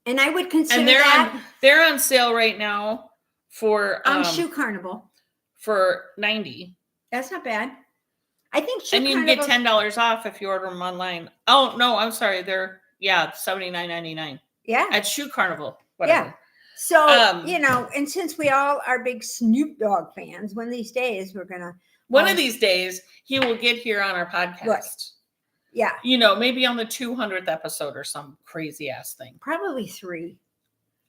And I would consider And they're on sale right now for on Shoe Carnival. for $90. That's not bad. I think Shoe And you can get $10 off if you order them online. Oh no, I'm sorry. They're $79.99 Yeah. at Shoe Carnival. Whatever. Yeah. So, Um, and since we all are big Snoop Dogg fans, one of these days we're going to. One of these days he will get here on our podcast. Right. Yeah. Maybe on the 200th episode or some crazy ass thing. Probably 3.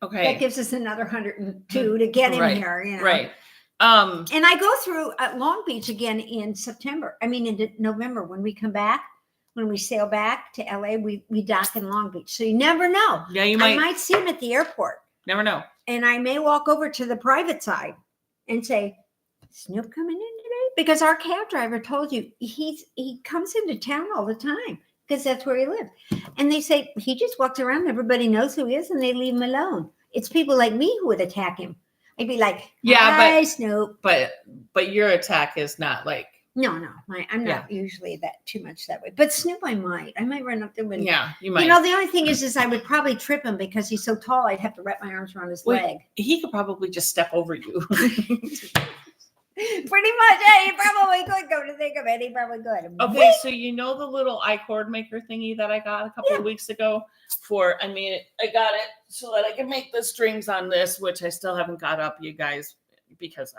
Okay. That gives us another 102 to get in here. Right. And I go through Long Beach again in September. I mean, in November when we come back, when we sail back to LA, we dock in Long Beach. So you never know. Yeah, I might see him at the airport. Never know. And I may walk over to the private side and say, Snoop coming in today? Because our cab driver told you he comes into town all the time because that's where he lives. And they say he just walks around. Everybody knows who he is and they leave him alone. It's people like me who would attack him. I'd be like, Yeah, hi, Snoop. but your attack is not like. No, I'm not usually that too much that way. But Snoop, I might run up there and Yeah, you might. You know, the only thing is I would probably trip him because he's so tall. I'd have to wrap my arms around his leg. He could probably just step over you. Pretty much, yeah, he probably could. Go to think of it, he probably could. Okay, so you know the little iCord maker thingy that I got a couple of weeks ago I got it so that I can make the strings on this, which I still haven't got up, you guys, because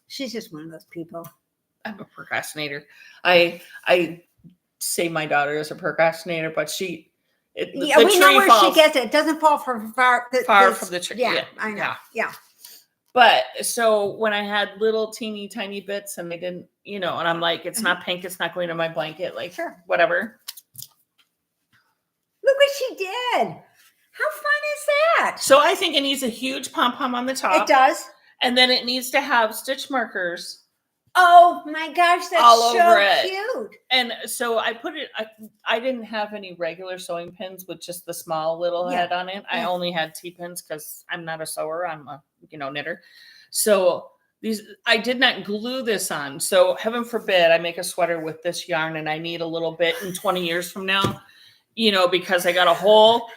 she's just one of those people. I'm a procrastinator. I say my daughter is a procrastinator, but we know where falls she gets it. It doesn't fall from far from the tree. Yeah, I know. Yeah. But so when I had little teeny tiny bits and they didn't, and I'm like, it's not pink, it's not going to my blanket, like whatever. Look what she did. How fun is that? So I think it needs a huge pom-pom on the top. It does. And then it needs to have stitch markers. Oh my gosh, that's all so over it. Cute. And so I put it, I didn't have any regular sewing pins with just the small little head on it. I only had T-pins because I'm not a sewer. I'm a, knitter. So I did not glue this on. So heaven forbid I make a sweater with this yarn and I need a little bit in 20 years from now, because I got a hole.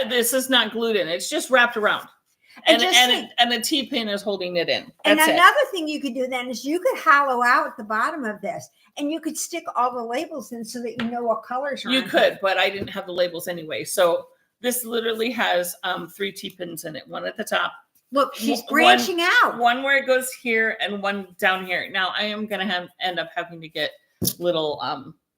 This is not glued in. It's just wrapped around. And a T-pin is holding it in. And another thing you could do then is you could hollow out the bottom of this and you could stick all the labels in so that you know what colors are You could, but I didn't have the labels anyway. So this literally has 3 T-pins in it. One at the top. Look, she's branching out. One where it goes here and one down here. Now I am going to end up having to get little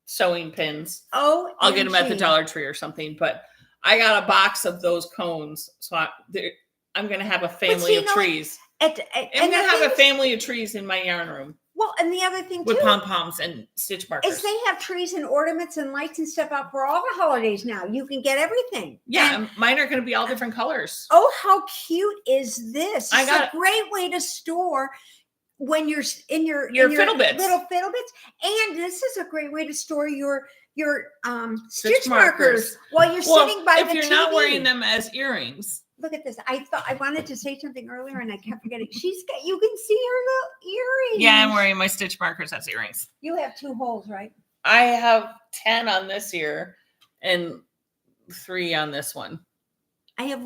sewing pins. Oh, I'll get them at the Dollar Tree or something. But I got a box of those cones. So I'm going to have a family of trees. I'm going to have a family of trees in my yarn room. Well, and the other thing with pom-poms and stitch markers is they have trees and ornaments and lights and stuff out for all the holidays now. You can get everything. Yeah, and mine are going to be all different colors. Oh, how cute is this? It's a great way to store when you're in your fiddle bits. Little fiddle bits. And this is a great way to store your stitch markers while you're sitting by the TV. If you're not wearing them as earrings. Look at this. I thought I wanted to say something earlier and I kept forgetting. You can see her little earrings. Yeah, I'm wearing my stitch markers as earrings. You have 2 holes, right? I have 10 on this ear and 3 on this one. I have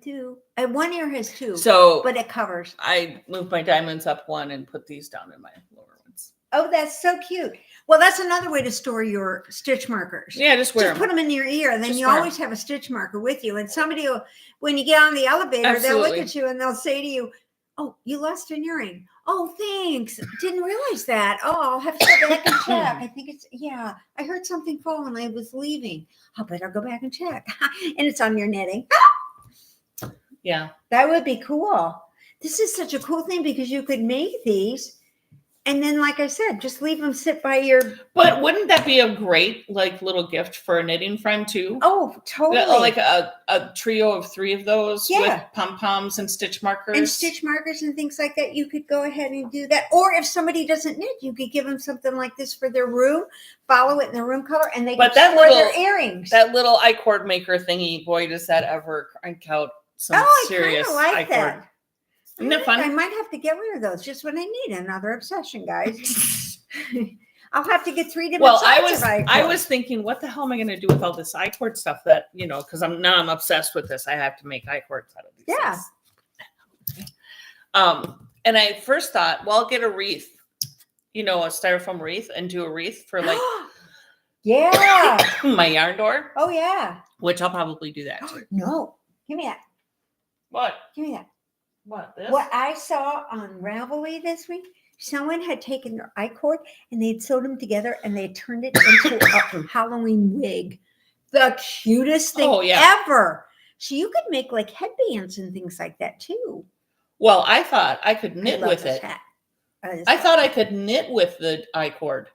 2. One ear has 2. But it covers. I moved my diamonds up 1 and put these down in my lower ones. Oh, that's so cute. Well, that's another way to store your stitch markers. Yeah, just put them in your ear, and then you always have a stitch marker with you. And somebody will, when you get on the elevator, they'll look at you and they'll say to you, "Oh, you lost an earring. Oh, thanks. Didn't realize that. Oh, I'll have to go back and check. I think I heard something fall when I was leaving. I better go back and check." And it's on your knitting. Yeah, that would be cool. This is such a cool thing because you could make these. And then, like I said, just leave them sit by your. But wouldn't that be a great little gift for a knitting friend too? Oh, totally! Like a trio of 3 of those with pom-poms and stitch markers. And things like that. You could go ahead and do that. Or if somebody doesn't knit, you could give them something like this for their room. Follow it in their room color, and they can store their earrings. That little iCord maker thingy, boy, does that ever crank out some serious I like that. Isn't that fun? I might have to get rid of those just when I need another obsession, guys. I'll have to get 3 different sides of iCord. I was thinking, what the hell am I going to do with all this iCord stuff that, because I'm obsessed with this. I have to make iCords out of these things. And I first thought, well, I'll get a wreath, a styrofoam wreath and do a wreath for my yarn door. Oh, yeah. Which I'll probably do that too. No. Give me that. What? Give me that. What, this? What I saw on Ravelry this week, someone had taken their iCord and they'd sewed them together and they turned it into a Halloween wig. The cutest thing ever. So you could make headbands and things like that too. Well, I thought I could knit with it. I thought I could knit with the iCord.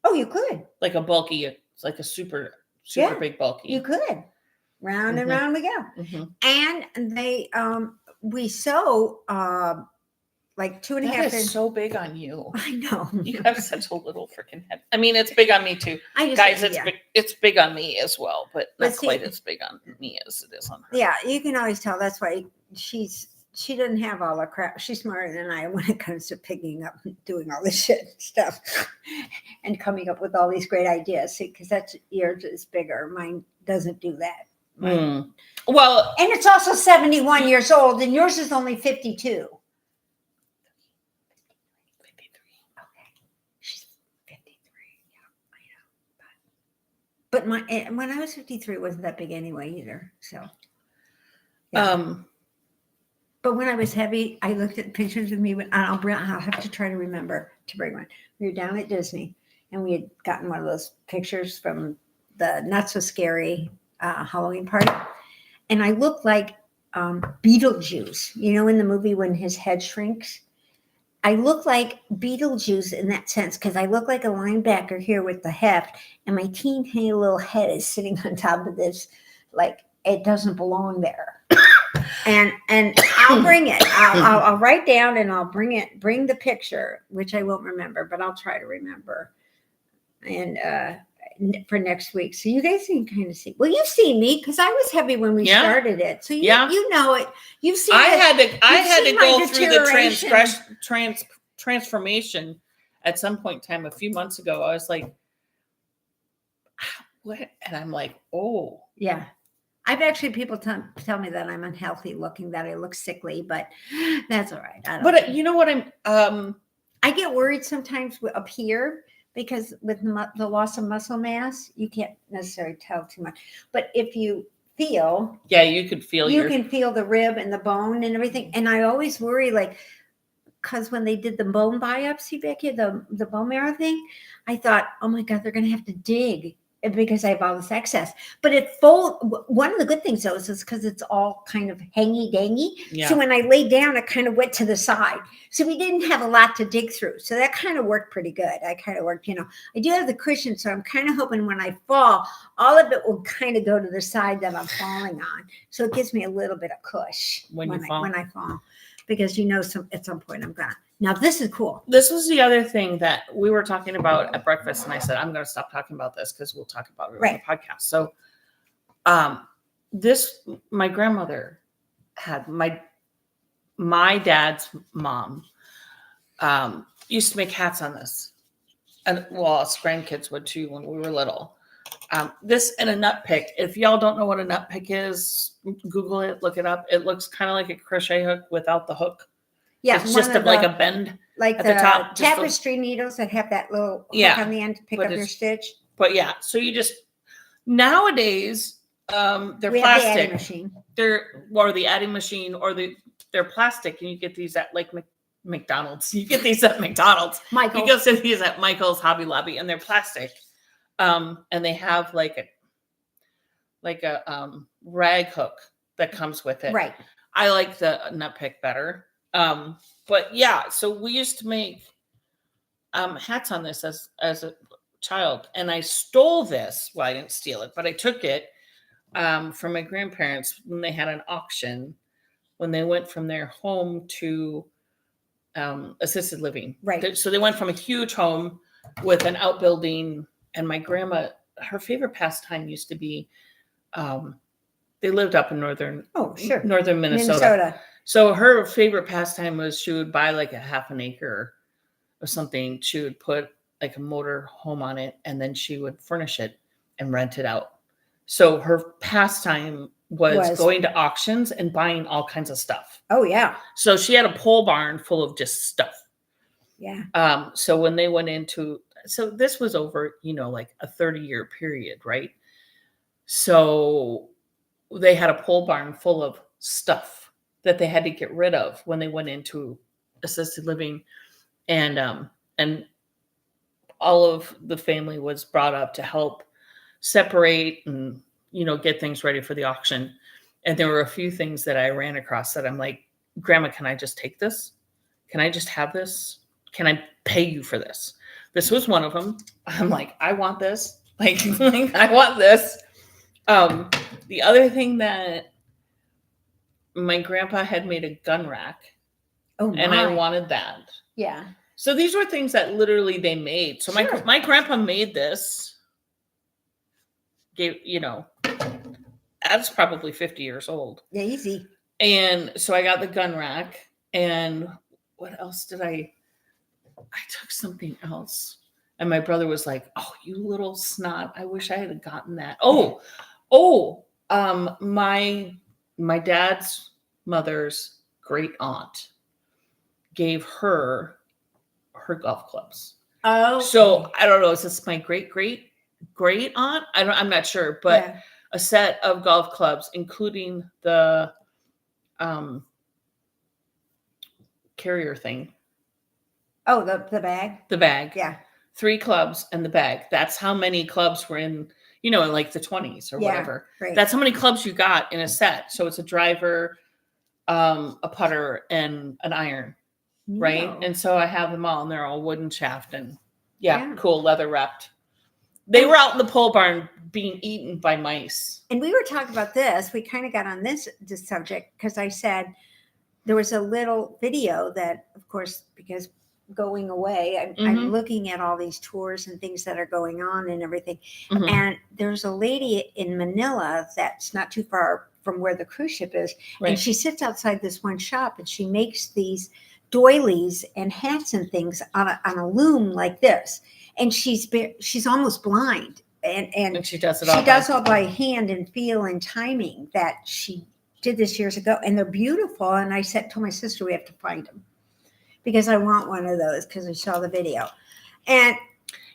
Oh, you could. Like a bulky, it's like a super big bulky. You could. Round and round we go. Mm-hmm. And they we sew 2.5 That is so big on you. I know. You have such a little freaking head. I mean, it's big on me too. Guys, it's big on me as well, but not quite as big on me as it is on her. Yeah, you can always tell. That's why she's she doesn't have all the crap. She's smarter than I am when it comes to picking up and doing all this shit stuff and coming up with all these great ideas. See, because that's yours is bigger. Mine doesn't do that. Mm. Well, And it's also 71 years old, and yours is only 52. 53. Okay. She's 53. Yeah, I know. But when I was 53, it wasn't that big anyway either. So, yeah. But when I was heavy, I looked at pictures of me. I'll have to try to remember to bring one. We were down at Disney, and we had gotten one of those pictures from the Not So Scary Halloween party. And I looked like Beetlejuice, in the movie when his head shrinks. I look like Beetlejuice in that sense because I look like a linebacker here with the heft, and my teeny little head is sitting on top of this, like it doesn't belong there. And I'll bring it. I'll write down and I'll bring the picture, which I won't remember, but I'll try to remember. And for next week, so you guys can kind of see. Well, you've seen me because I was heavy when we started it, so you know it. You've seen. I had to go through the transformation at some point in time a few months ago. I was like, what? And I'm like, oh, yeah. I've actually people tell me that I'm unhealthy looking, that I look sickly, but that's all right. But you know what? I get worried sometimes up here. Because with the loss of muscle mass, you can't necessarily tell too much. But if you feel, you could feel. You can feel the rib and the bone and everything. And I always worry, because when they did the bone biopsy, Becky, the bone marrow thing, I thought, oh my God, they're going to have to dig because I have all this excess. But one of the good things though is because it's all kind of hangy dangy. Yeah. So when I laid down, it kind of went to the side. So we didn't have a lot to dig through. So that kind of worked pretty good. I kind of worked, I do have the cushion. So I'm kind of hoping when I fall, all of it will kind of go to the side that I'm falling on. So it gives me a little bit of cush when I fall. Because at some point I'm gonna. Now this is cool. This was the other thing that we were talking about at breakfast, and I said I'm going to stop talking about this because we'll talk about it on the podcast. So, my grandmother had my dad's mom used to make hats on this, and us grandkids would too when we were little. This and a nut pick. If y'all don't know what a nut pick is, Google it, look it up. It looks kind of like a crochet hook without the hook. Yeah, it's just like a bend, like at the top. Tapestry needles that have that little hook on the end to pick up your stitch. But so you just nowadays they're plastic. Have the adding machine. The adding machine, or they're plastic, and you get these at like McDonald's. You get these at McDonald's. Michael's. You go see these at Michael's, Hobby Lobby, and they're plastic. And they have like a rag hook that comes with it. Right. I like the nut pick better. But so we used to make hats on this as a child, and I stole this. Well, I didn't steal it, but I took it from my grandparents when they had an auction when they went from their home to assisted living. Right. So they went from a huge home with an outbuilding. And my grandma, her favorite pastime used to be, they lived up in northern Minnesota. So her favorite pastime was she would buy like a half an acre or something. She would put like a motor home on it, and then she would furnish it and rent it out. So her pastime was going to auctions and buying all kinds of stuff. Oh, yeah. So she had a pole barn full of just stuff. Yeah. So when they went into... So this was over, like a 30-year period, right? So they had a pole barn full of stuff that they had to get rid of when they went into assisted living. And all of the family was brought up to help separate and, get things ready for the auction. And there were a few things that I ran across that I'm like, Grandma, can I just take this? Can I just have this? Can I pay you for this? This was one of them. I'm like, I want this. Like I want this. The other thing that my grandpa had made a gun rack. Oh, my. And I wanted that. Yeah. So these were things that literally they made. So my grandpa made this. That's probably 50 years old. Yeah, easy. And so I got the gun rack. And what else did I took something else. And my brother was like, "Oh, you little snot. I wish I had gotten that." My dad's mother's great aunt gave her golf clubs. Oh, So I don't know. Is this my great aunt? I'm not sure, but yeah. a set of golf clubs, including the carrier thing. Oh, the bag. The bag. Yeah. 3 clubs and the bag. That's how many clubs were in like the 20s or whatever. Right. That's how many clubs you got in a set. So it's a driver, a putter, and an iron, right? No. And so I have them all, and they're all wooden shaft and Yeah. cool, leather wrapped. They were out in the pole barn being eaten by mice. And we were talking about this. We kind of got on this subject because I said there was a little video that, of course, because going away, I'm looking at all these tours and things that are going on and everything. Mhm. And there's a lady in Manila that's not too far from where the cruise ship is. Right. And she sits outside this one shop and she makes these doilies and hats and things on a loom like this. And she's almost blind. And she does it she all. does all by hand and feel and timing that she did this years ago. And they're beautiful. And I told my sister we have to find them because I want one of those because I saw the video. And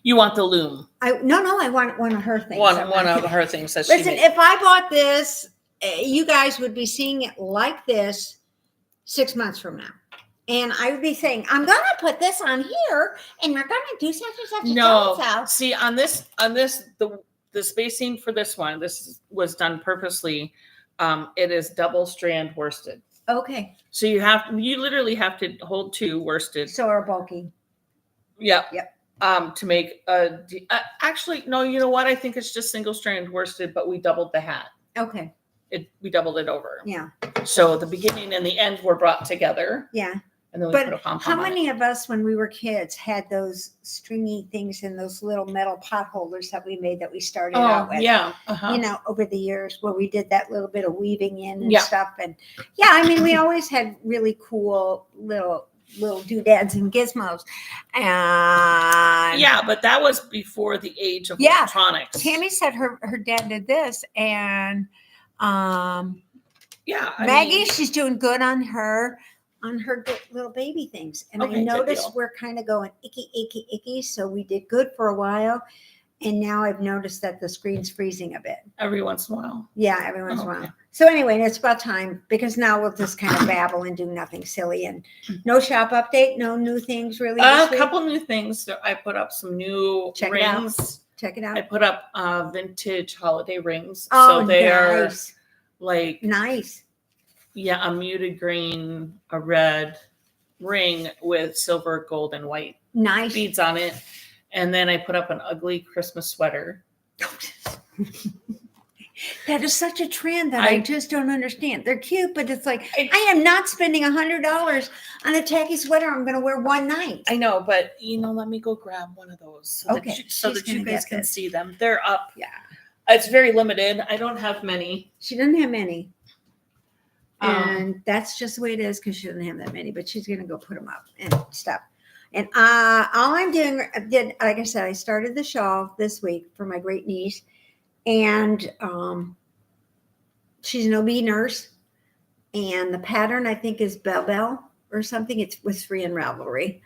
you want the loom? I want one of her things. One of her things that Listen, she made. if I bought this, you guys would be seeing it like this 6 months from now. And I would be saying, I'm going to put this on here and we're going to do such and such. No, see on this, the spacing for this one, this was done purposely. It is double strand worsted. Okay. So you literally have to hold 2 worsted. So are bulky. Yep. To make actually, no, you know what? I think it's just single strand worsted, but we doubled the hat. Okay. We doubled it over. Yeah. So the beginning and the end were brought together. Yeah. And then we But put a pom-pom how on many it. of us, when we were kids, had those stringy things in those little metal pot holders that we made that we started out with? Yeah. Over the years where we did that little bit of weaving in and Yeah. stuff. And we always had really cool little doodads and gizmos. And Yeah, but that was before the age of electronics. Tammy said her dad did this, and Maggie, she's doing good on her little baby things. And Okay, I good noticed deal. we're kind of going icky. So we did good for a while. And now I've noticed that the screen's freezing a bit. Every once in a while. Yeah, every once in a okay. while. So anyway, it's about time because now we'll just kind of babble and do nothing silly. And no shop update, no new things really. A couple new things. I put up some new Check it out. rings. Check it out. I put up vintage holiday rings. Oh, so they nice. are like Nice. a muted green, a red ring with silver, gold, and white Nice. beads on it. And then I put up an ugly Christmas sweater. That is such a trend that I just don't understand. They're cute, but it's like I am not spending $100 on a tacky sweater I'm going to wear one night. I know, but let me go grab one of those so that you guys can see them. They're up. Yeah. It's very limited. I don't have many. She doesn't have many. And that's just the way it is because she doesn't have that many, but she's going to go put them up and stuff. And all I'm doing, like I said, I started the shawl this week for my great niece. And she's an OB nurse. And the pattern, I think, is Bell or something. It was free in Ravelry.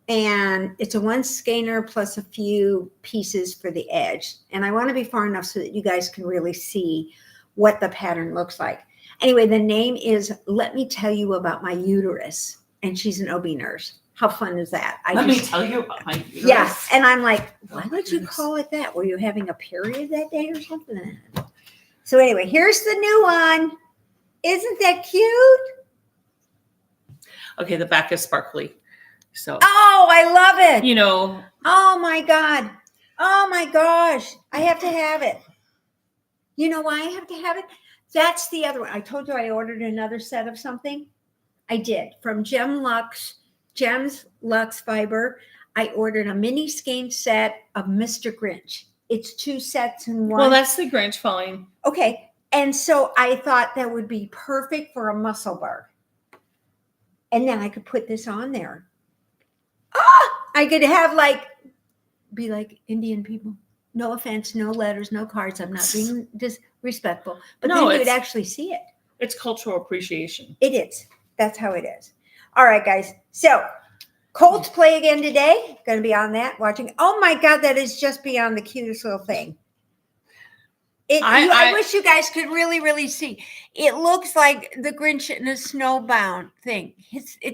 And it's a 1 skeiner plus a few pieces for the edge. And I want to be far enough so that you guys can really see what the pattern looks like. Anyway, the name is Let Me Tell You About My Uterus. And she's an OB nurse. How fun is that? Let me tell you about my uterus. Yeah. And I'm like, why Oh, would you goodness. call it that? Were you having a period that day or something? So anyway, here's the new one. Isn't that cute? Okay, the back is sparkly. So, Oh, I love it. Oh my God. Oh my gosh. I have to have it. You know why I have to have it? That's the other one. I told you I ordered another set of something. I did. From Gems Luxe Fiber. I ordered a mini skein set of Mr. Grinch. It's 2 sets in one. Well, that's the Grinch falling. Okay. And so I thought that would be perfect for a Musselburgh. And then I could put this on there. I could have be like Indian people. No offense, no letters, no cards. I'm not being disrespectful. But No, then you would it's- actually see it. It's cultural appreciation. It is. That's how it is. All right, guys. So Colts play again today. Going to be on that watching. Oh my God, that is just beyond the cutest little thing. I wish you guys could really, really see. It looks like the Grinch in a snowbound thing.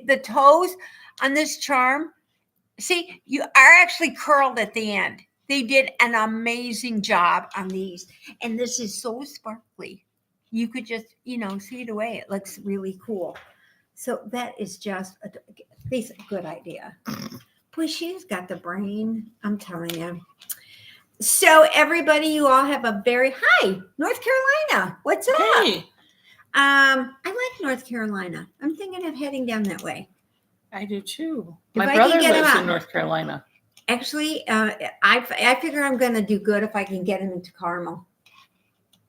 The toes on this charm. See, you are actually curled at the end. They did an amazing job on these. And this is so sparkly. You could just, see it away. It looks really cool. So that is just a good idea. Boy, she's got the brain. I'm telling you. So everybody, you all have a hi, North Carolina. What's up? Hey, I like North Carolina. I'm thinking of heading down that way. I do too. If My I can brother get him lives out. in North Carolina. Actually, I figure I'm going to do good if I can get him into Carmel.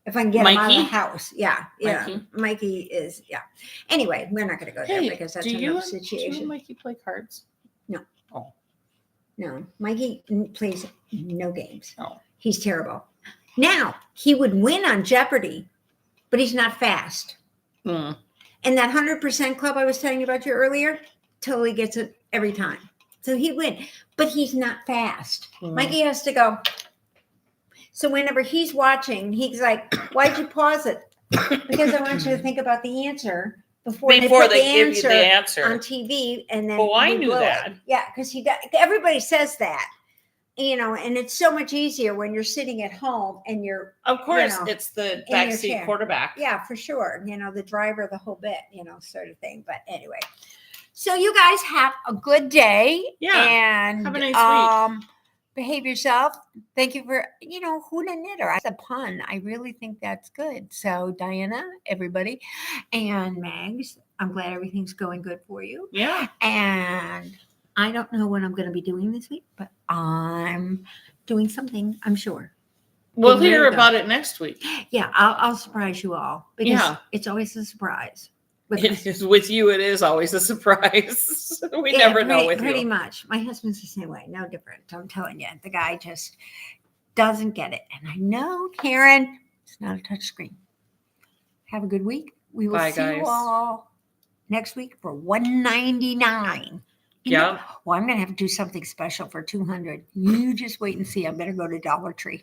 If I can get him out of the Mikey? house. Yeah. Mikey is, yeah. Anyway, we're not going to go there Hey, because that's do another you and situation. Mikey play cards? No, Mikey plays no games. Oh. He's terrible. Now, he would win on Jeopardy, but he's not fast. Mm. And that 100% club I was telling you about earlier totally gets it every time. So he'd win, but he's not fast. Mm. Mikey has to go. So whenever he's watching, he's like, why'd you pause it? Because I want you to think about the answer before they put the give you the answer on answer. TV. And then Oh, I you knew blow it. that. Yeah, because everybody says that. And it's so much easier when you're sitting at home and you're, Of course, know, it's the in your backseat chair. quarterback. yeah, for sure. The driver, the whole bit, sort of thing. But anyway, so you guys have a good day. Yeah, And have a nice week. Behave yourself. Thank you for, Hoona Knitter. That's a pun. I really think that's good. So Diana, everybody, and Mags, I'm glad everything's going good for you. Yeah. And I don't know what I'm going to be doing this week, but I'm doing something, I'm sure. We'll There you hear go. about it next week. Yeah, I'll surprise you all because Yeah. it's always a surprise. With It is with you. It is always a surprise. We never know with pretty you. much. My husband's the same way. No different. I'm telling you, the guy just doesn't get it. And I know, Karen, it's not a touch screen. Have a good week. We will Bye, see you guys. all next week for $199. Yeah. Well, I'm going to have to do something special for $200. You just wait and see. I better go to Dollar Tree.